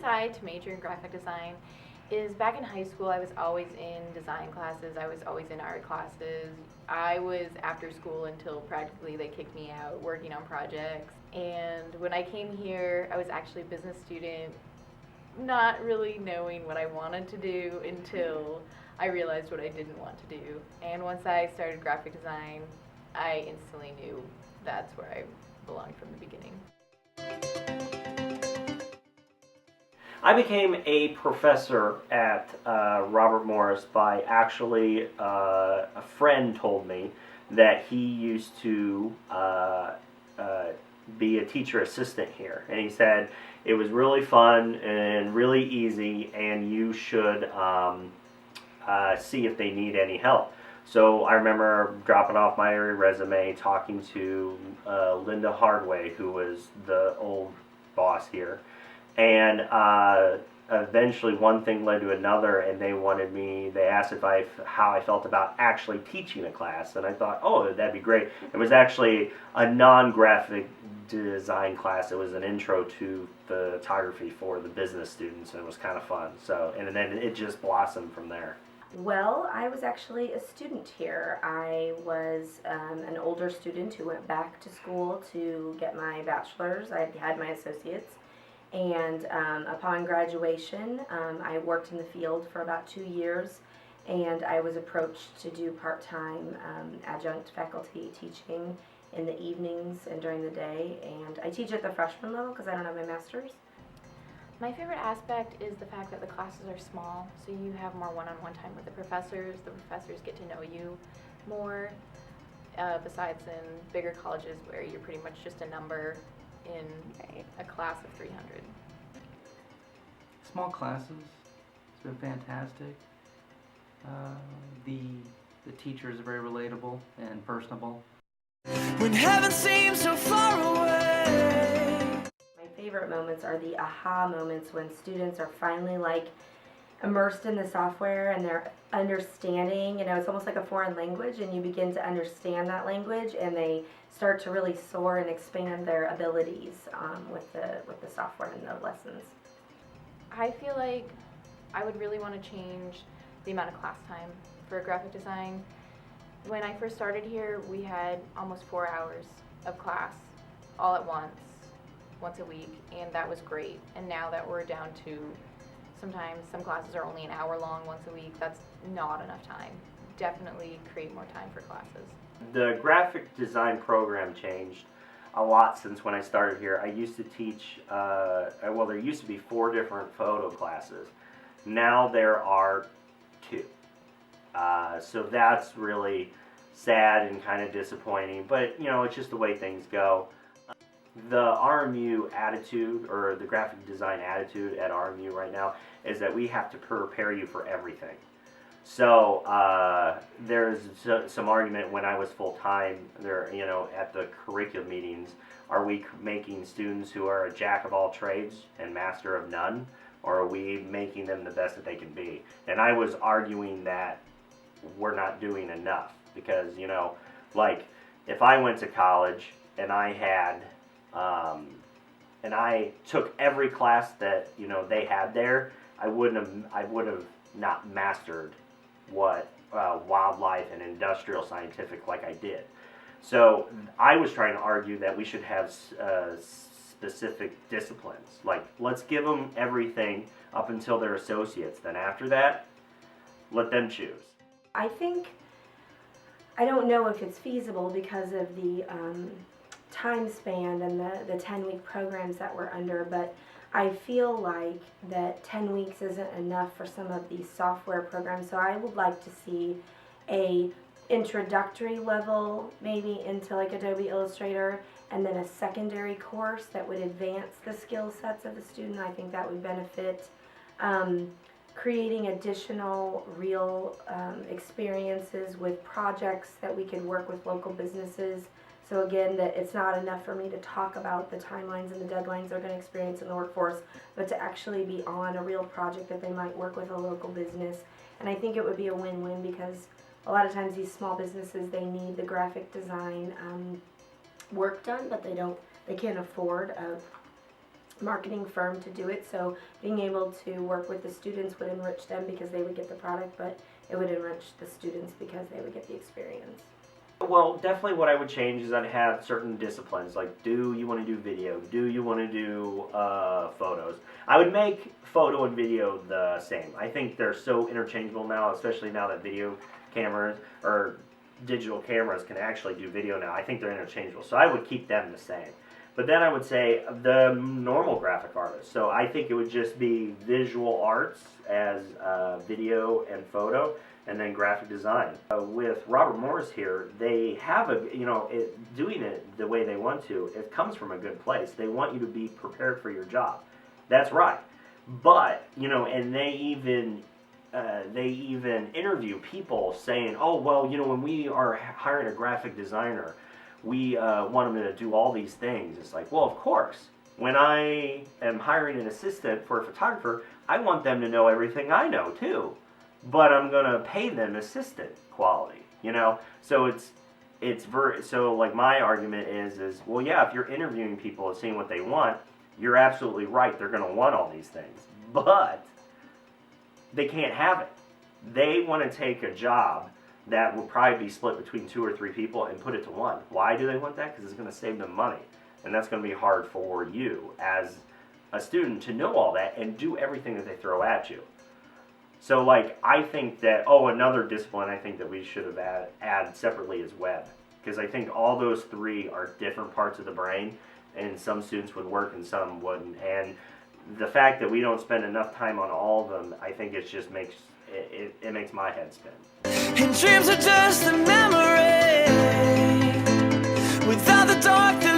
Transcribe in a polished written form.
decide to major in graphic design is back in high school, I was always in design classes, I was always in art classes. I was after school until practically they kicked me out working on projects. And when I came here, I was actually a business student, not really knowing what I wanted to do until I realized what I didn't want to do. And once I started graphic design, I instantly knew that's where I belonged from the beginning. I became a professor at Robert Morris by actually a friend told me that he used to be a teacher assistant here, and he said it was really fun and really easy, and you should see if they need any help. So I remember dropping off my resume, talking to Linda Hardway, who was the old boss here, and eventually one thing led to another, and they asked how I felt about actually teaching a class, and I thought, oh, that'd be great. It was actually a non-graphic design class. It was an intro to photography for the business students, and it was kind of fun. So, and then it just blossomed from there. Well, I was actually a student here. I was an older student who went back to school to get my bachelor's. I had my associates. And upon graduation, I worked in the field for about 2 years, and I was approached to do part-time adjunct faculty teaching in the evenings and during the day. And I teach at the freshman level because I don't have my master's. My favorite aspect is the fact that the classes are small, so you have more one-on-one time with the professors. The professors get to know you more, besides in bigger colleges where you're pretty much just a number in a class of 300. Small classes, it's been fantastic. The teachers are very relatable and personable. When heaven seems so far away. My favorite moments are the aha moments when students are finally immersed in the software and they're understanding, it's almost like a foreign language, and you begin to understand that language and they start to really soar and expand their abilities with the software and the lessons. I feel like I would really want to change the amount of class time for graphic design. When I first started here, we had almost 4 hours of class all at once a week, and that was great. And now that we're down to sometimes some classes are only an hour long once a week, that's not enough time. Definitely create more time for classes. The graphic design program changed a lot since when I started here. I used to teach, there used to be 4 different photo classes. Now there are 2. So that's really sad and kind of disappointing, but it's just the way things go. The RMU attitude, or the graphic design attitude at RMU right now, is that we have to prepare you for everything. So there's some argument when I was full-time there, at the curriculum meetings, are we making students who are a jack of all trades and master of none, or are we making them the best that they can be? And I was arguing that we're not doing enough, because, if I went to college and I had, and I took every class that, they had there, I would have not mastered what wildlife and industrial scientific like I did. So I was trying to argue that we should have specific disciplines. Like, let's give them everything up until they're associates. Then after that, let them choose. I don't know if it's feasible because of the time span and the 10-week programs that we're under, but I feel like that 10 weeks isn't enough for some of these software programs, so I would like to see a introductory level, maybe into Adobe Illustrator, and then a secondary course that would advance the skill sets of the student. I think that would benefit creating additional real experiences with projects that we could work with local businesses. So again, that it's not enough for me to talk about the timelines and the deadlines they're going to experience in the workforce, but to actually be on a real project that they might work with a local business. And I think it would be a win-win, because a lot of times these small businesses, they need the graphic design work done, but they can't afford marketing firm to do it, so being able to work with the students would enrich them because they would get the product, but it would enrich the students because they would get the experience. Well, definitely what I would change is I'd have certain disciplines, like do you want to do video? Do you want to do photos? I would make photo and video the same. I think they're so interchangeable now, especially now that video cameras or digital cameras can actually do video now. I think they're interchangeable, so I would keep them the same. But then I would say the normal graphic artist. So I think it would just be visual arts as video and photo, and then graphic design. With Robert Morris here, they have doing it the way they want to, it comes from a good place. They want you to be prepared for your job. That's right. But, and they even interview people saying, oh, well, when we are hiring a graphic designer, we want them to do all these things. It's like, well, of course. When I am hiring an assistant for a photographer, I want them to know everything I know too. But I'm gonna pay them assistant quality, So so like my argument is well, yeah, if you're interviewing people and seeing what they want, you're absolutely right. They're gonna want all these things, but they can't have it. They want to take a job that will probably be split between 2 or 3 people and put it to one. Why do they want that? Because it's going to save them money, and that's going to be hard for you as a student to know all that and do everything that they throw at you. So, I think that, another discipline I think that we should have added separately is web. Because I think all those 3 are different parts of the brain, and some students would work and some wouldn't. And the fact that we don't spend enough time on all of them, I think it just makes my head spin. And dreams are just a memory without the dark.